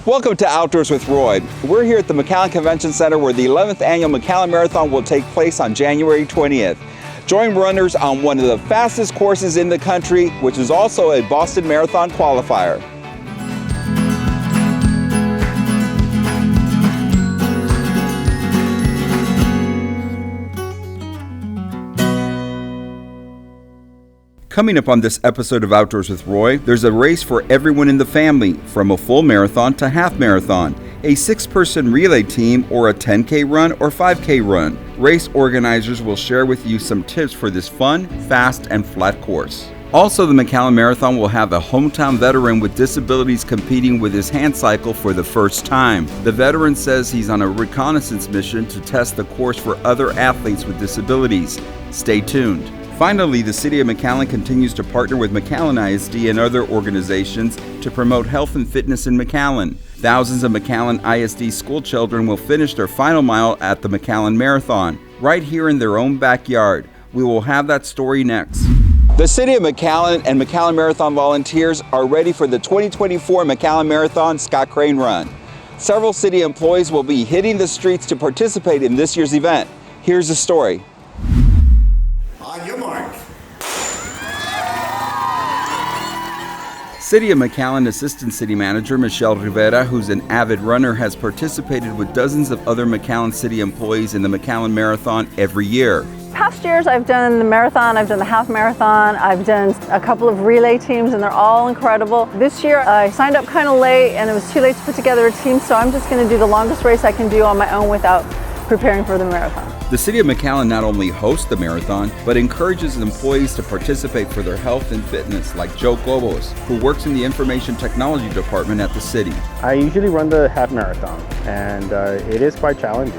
Welcome to Outdoors with Roy. We're here at the McAllen Convention Center where the 11th annual McAllen Marathon will take place on January 20th. Join runners on one of the fastest courses in the country, which is also a Boston Marathon qualifier. Coming up on this episode of Outdoors with Roy, there's a race for everyone in the family, from a full marathon to half marathon, a 6-person relay team, or a 10K run or 5K run. Race organizers will share with you some tips for this fun, fast, and flat course. Also, the McAllen Marathon will have a hometown veteran with disabilities competing with his hand cycle for the first time. The veteran says he's on a reconnaissance mission to test the course for other athletes with disabilities. Stay tuned. Finally, the City of McAllen continues to partner with McAllen ISD and other organizations to promote health and fitness in McAllen. Thousands of McAllen ISD school children will finish their final mile at the McAllen Marathon, right here in their own backyard. We will have that story next. The City of McAllen and McAllen Marathon volunteers are ready for the 2024 McAllen Marathon Scott Crane Run. Several city employees will be hitting the streets to participate in this year's event. Here's the story. On your mark. City of McAllen Assistant City Manager Michelle Rivera, who's an avid runner, has participated with dozens of other McAllen City employees in the McAllen Marathon every year. Past years I've done the marathon, I've done the half marathon, I've done a couple of relay teams, and they're all incredible. This year I signed up kind of late and it was too late to put together a team, so I'm just going to do the longest race I can do on my own without preparing for the marathon. The City of McAllen not only hosts the marathon, but encourages employees to participate for their health and fitness, like Joe Gobos, who works in the Information Technology Department at the city. I usually run the half marathon, and it is quite challenging.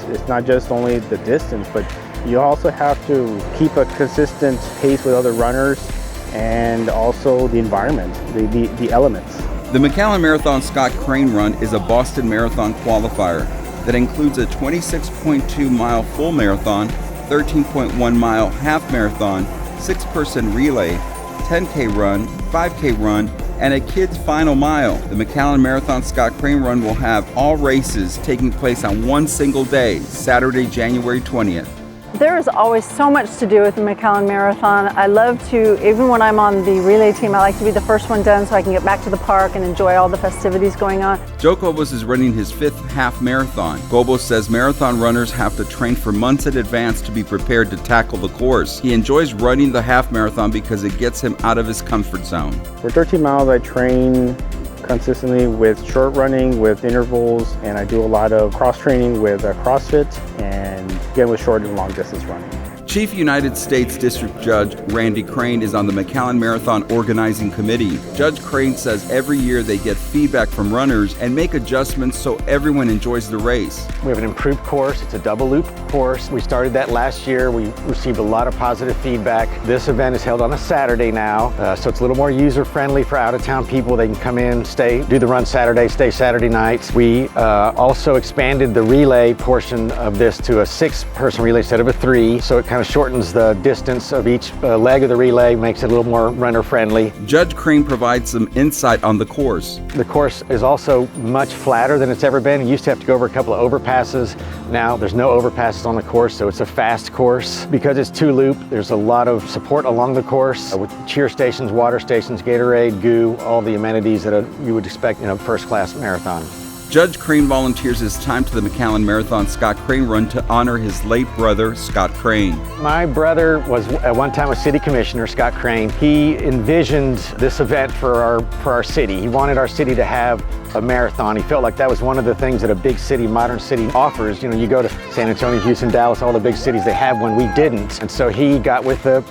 It's not just only the distance, but you also have to keep a consistent pace with other runners and also the environment, the elements. The McAllen Marathon Scott Crane Run is a Boston Marathon qualifier that includes a 26.2-mile full marathon, 13.1-mile half marathon, 6-person relay, 10K run, 5K run, and a kid's final mile. The McAllen Marathon Scott Crane Run will have all races taking place on one single day, Saturday, January 20th. There is always so much to do with the McAllen Marathon. I love to, even when I'm on the relay team, I like to be the first one done so I can get back to the park and enjoy all the festivities going on. Joe Gobos is running his 5th half marathon. Gobos says marathon runners have to train for months in advance to be prepared to tackle the course. He enjoys running the half marathon because it gets him out of his comfort zone. For 13 miles, I train consistently with short running, with intervals, and I do a lot of cross training with CrossFit and again with short and long distance running. Chief United States District Judge Randy Crane is on the McAllen Marathon Organizing Committee. Judge Crane says every year they get feedback from runners and make adjustments so everyone enjoys the race. We have an improved course. It's a double loop course. We started that last year. We received a lot of positive feedback. This event is held on a Saturday now, so it's a little more user-friendly for out-of-town people. They can come in, stay, do the run Saturday, stay Saturday nights. We also expanded the relay portion of this to a 6-person relay instead of a 3, so it kind of shortens the distance of each leg of the relay, makes it a little more runner friendly. Judge Crane provides some insight on the course. The course is also much flatter than it's ever been. You used to have to go over a couple of overpasses. Now there's no overpasses on the course, so it's a fast course. Because it's 2-loop, there's a lot of support along the course with cheer stations, water stations, Gatorade, goo, all the amenities that you would expect in a first-class marathon. Judge Crane volunteers his time to the McAllen Marathon Scott Crane Run to honor his late brother, Scott Crane. My brother was at one time a city commissioner, Scott Crane. He envisioned this event for our city. He wanted our city to have a marathon. He felt like that was one of the things that a big city, modern city offers. You know, you go to San Antonio, Houston, Dallas, all the big cities, they have one, we didn't. And so he got with the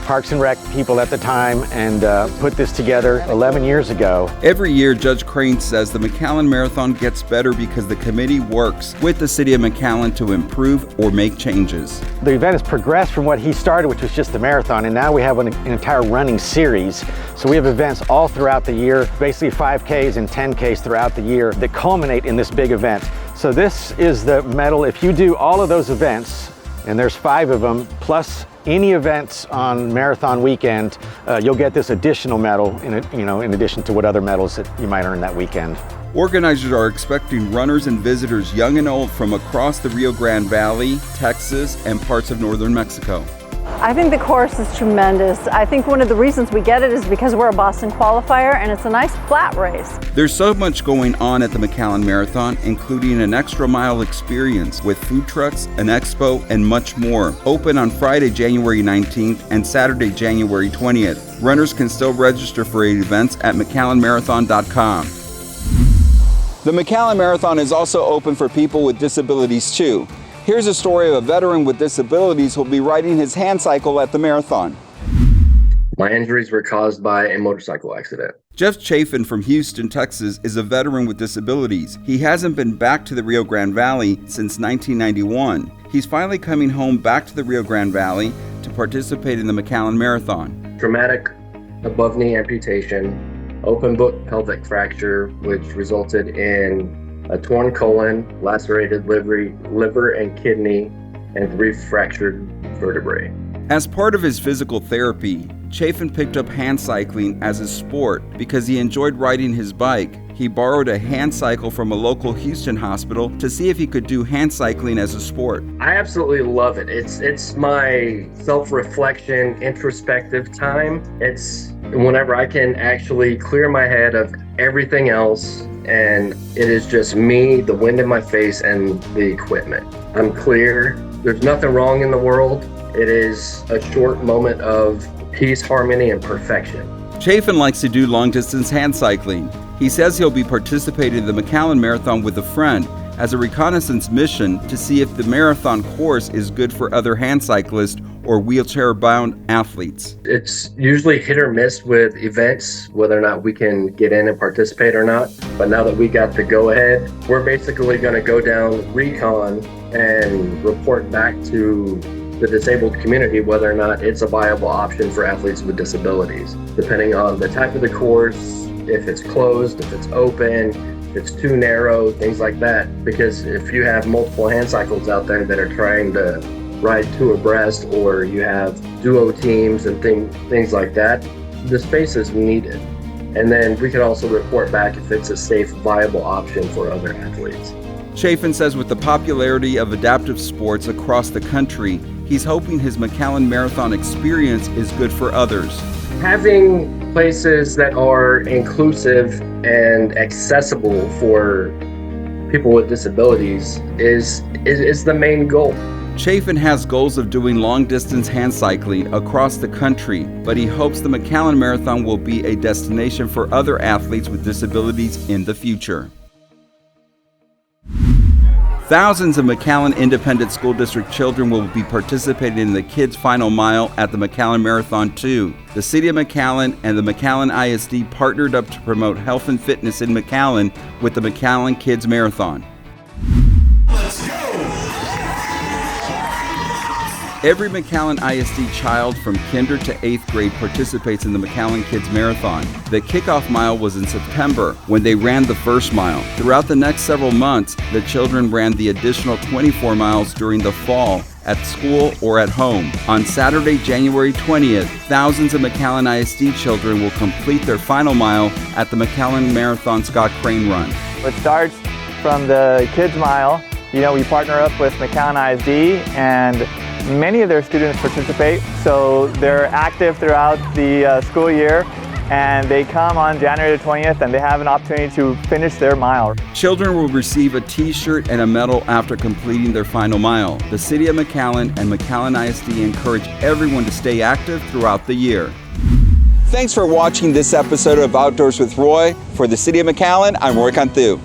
Parks and Rec people at the time and put this together 11 years ago. Every year, Judge Crane says the McAllen Marathon gets better because the committee works with the City of McAllen to improve or make changes. The event has progressed from what he started, which was just the marathon, and now we have an entire running series. So we have events all throughout the year, basically 5Ks and 10Ks throughout the year that culminate in this big event. So this is the medal. If you do all of those events, and there's 5 of them, plus any events on marathon weekend, you'll get this additional medal in addition to what other medals that you might earn that weekend. Organizers are expecting runners and visitors young and old from across the Rio Grande Valley, Texas, and parts of northern Mexico. I think the course is tremendous. I think one of the reasons we get it is because we're a Boston qualifier and it's a nice flat race. There's so much going on at the McAllen Marathon, including an extra mile experience with food trucks, an expo, and much more. Open on Friday, January 19th and Saturday, January 20th. Runners can still register for events at McAllenMarathon.com. The McAllen Marathon is also open for people with disabilities too. Here's a story of a veteran with disabilities who will be riding his hand cycle at the marathon. My injuries were caused by a motorcycle accident. Jeff Chafin from Houston, Texas is a veteran with disabilities. He hasn't been back to the Rio Grande Valley since 1991. He's finally coming home back to the Rio Grande Valley to participate in the McAllen Marathon. Traumatic above-knee amputation, open book pelvic fracture, which resulted in a torn colon, lacerated liver and kidney, and 3 fractured vertebrae. As part of his physical therapy, Chafin picked up hand cycling as a sport because he enjoyed riding his bike. He borrowed a hand cycle from a local Houston hospital to see if he could do hand cycling as a sport. I absolutely love it. It's my self-reflection, introspective time. It's whenever I can actually clear my head of everything else, and it is just me, the wind in my face, and the equipment. I'm clear. There's nothing wrong in the world. It is a short moment of peace, harmony, and perfection. Chafin likes to do long-distance hand cycling. He says he'll be participating in the McAllen Marathon with a friend as a reconnaissance mission to see if the marathon course is good for other hand cyclists or wheelchair-bound athletes. It's usually hit or miss with events, whether or not we can get in and participate or not. But now that we got the go-ahead, we're basically going to go down recon and report back to the disabled community whether or not it's a viable option for athletes with disabilities, depending on the type of the course, if it's closed, if it's open, if it's too narrow, things like that. Because if you have multiple hand cycles out there that are trying to ride 2 abreast, or you have duo teams and things like that, the space is needed. And then we can also report back if it's a safe, viable option for other athletes. Chafin says with the popularity of adaptive sports across the country, he's hoping his McAllen Marathon experience is good for others. Having places that are inclusive and accessible for people with disabilities is the main goal. Chafin has goals of doing long-distance hand cycling across the country, but he hopes the McAllen Marathon will be a destination for other athletes with disabilities in the future. Thousands of McAllen Independent School District children will be participating in the Kids Final Mile at the McAllen Marathon 2. The City of McAllen and the McAllen ISD partnered up to promote health and fitness in McAllen with the McAllen Kids Marathon. Let's go! Every McAllen ISD child from kinder to 8th grade participates in the McAllen Kids Marathon. The kickoff mile was in September when they ran the first mile. Throughout the next several months, the children ran the additional 24 miles during the fall at school or at home. On Saturday, January 20th, thousands of McAllen ISD children will complete their final mile at the McAllen Marathon Scott Crane Run. It starts from the Kids Mile. We partner up with McAllen ISD, and many of their students participate, so they're active throughout the school year, and they come on January the 20th and they have an opportunity to finish their mile. Children will receive a t-shirt and a medal after completing their final mile. The City of McAllen and McAllen ISD encourage everyone to stay active throughout the year. Thanks for watching this episode of Outdoors with Roy. For the City of McAllen, I'm Roy Cantu.